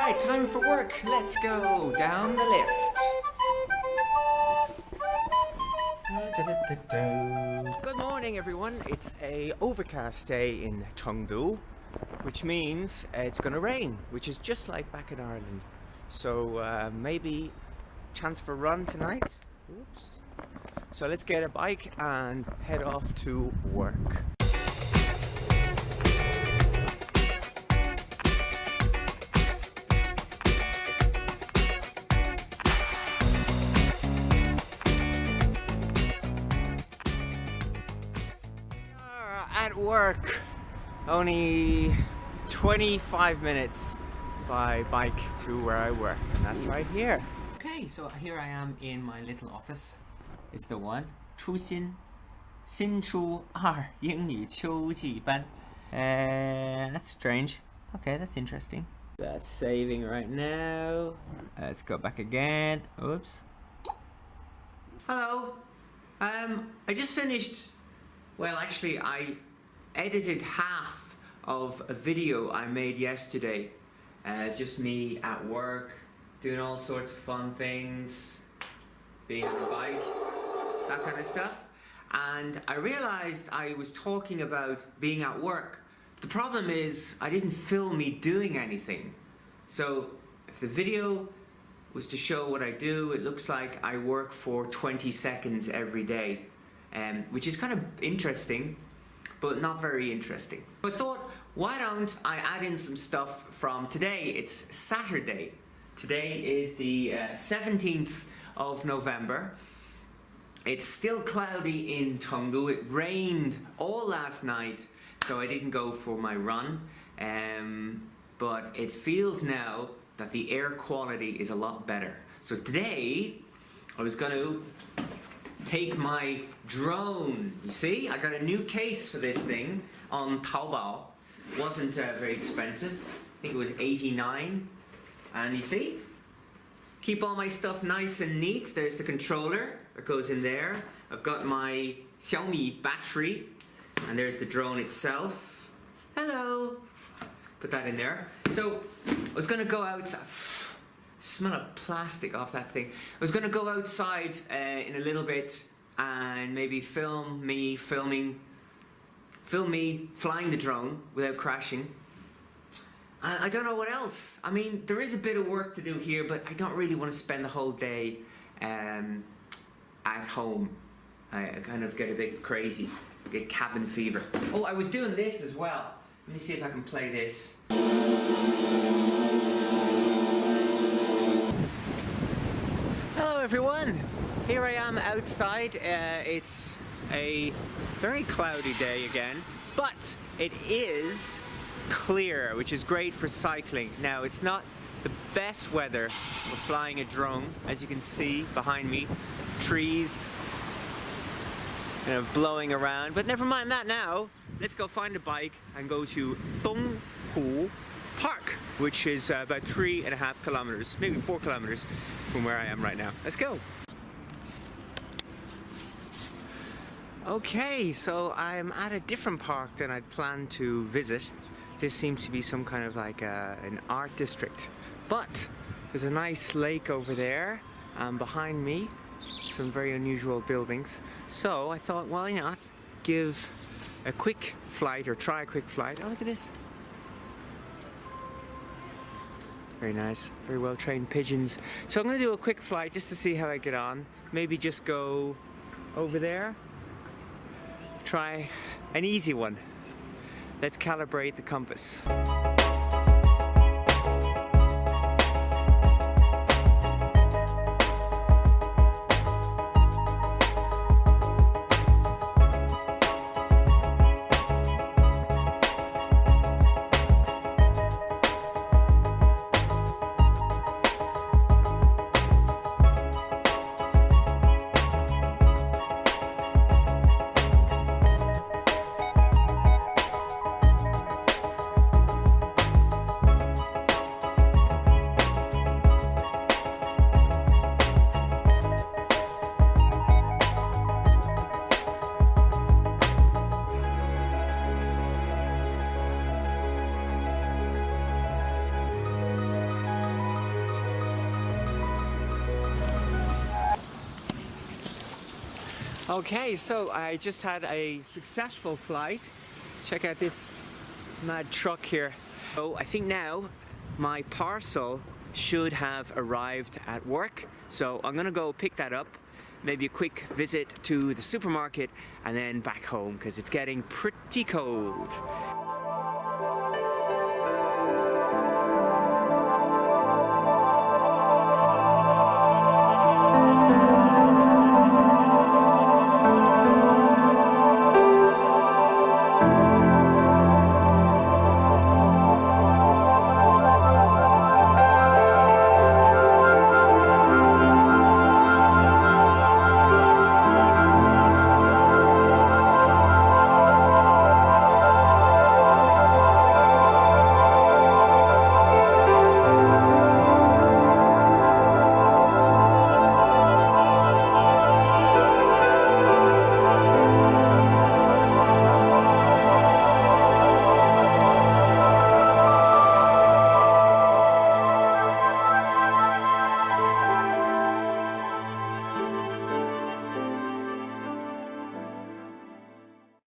Alright, time for work. Let's go down the lift. Good morning, everyone. It's a overcast day in Chengdu, which means it's gonna rain, which is just like back in Ireland. So maybe chance for a run tonight. Oops. So let's get a bike and head off to work. At work, only 25 minutes by bike to where I work, and that's right here. Okay, so here I am in my little office. It's the one. 初心 新初二英语秋季班. That's strange. Okay, that's interesting. That's saving right now. Let's go back again. Oops. Hello. I just finished. Well, actually, I edited half of a video I made yesterday. Just me at work, doing all sorts of fun things, being on a bike, that kind of stuff. And I realized I was talking about being at work. The problem is I didn't film me doing anything. So if the video was to show what I do, it looks like I work for 20 seconds every day. Which is kind of interesting, but not very interesting. I thought, why don't I add in some stuff from today? It's Saturday. Today is the 17th of November. It's still cloudy in Chengdu. It rained all last night, so I didn't go for my run. But it feels now that the air quality is a lot better. So today, I was going to take my drone. You see, I got a new case for this thing on Taobao. Wasn't very expensive. I think it was 89. And you see, keep all my stuff nice and neat. There's the controller that goes in there. I've got my Xiaomi battery, and there's the drone itself. Hello. Put that in there. So I was gonna go outside. Smell of plastic off that thing. I was going to go outside in a little bit and maybe film me flying the drone without crashing. I don't know what else. I mean, there is a bit of work to do here, but I don't really want to spend the whole day at home. I kind of get a bit crazy, get cabin fever. Oh, I was doing this as well. Let me see if I can play this. Hello everyone, here I am outside. It's a very cloudy day again, but it is clear, which is great for cycling. Now, it's not the best weather for flying a drone. As you can see behind me, trees blowing around, but never mind that now. Let's go find a bike and go to Donghu Park, which is about 3.5 kilometers, maybe 4 kilometers from where I am right now. Let's go. Okay, so I'm at a different park than I'd planned to visit. This seems to be some kind of like an art district. But there's a nice lake over there, and behind me, some very unusual buildings. So I thought, why not give a quick flight, or try a quick flight. Oh, look at this. Very nice, very well trained pigeons. So I'm going to do a quick flight just to see how I get on. Maybe just go over there. Try an easy one. Let's calibrate the compass. Okay, so I just had a successful flight. Check out this mad truck here. So I think now my parcel should have arrived at work. So I'm gonna go pick that up, maybe a quick visit to the supermarket and then back home because it's getting pretty cold.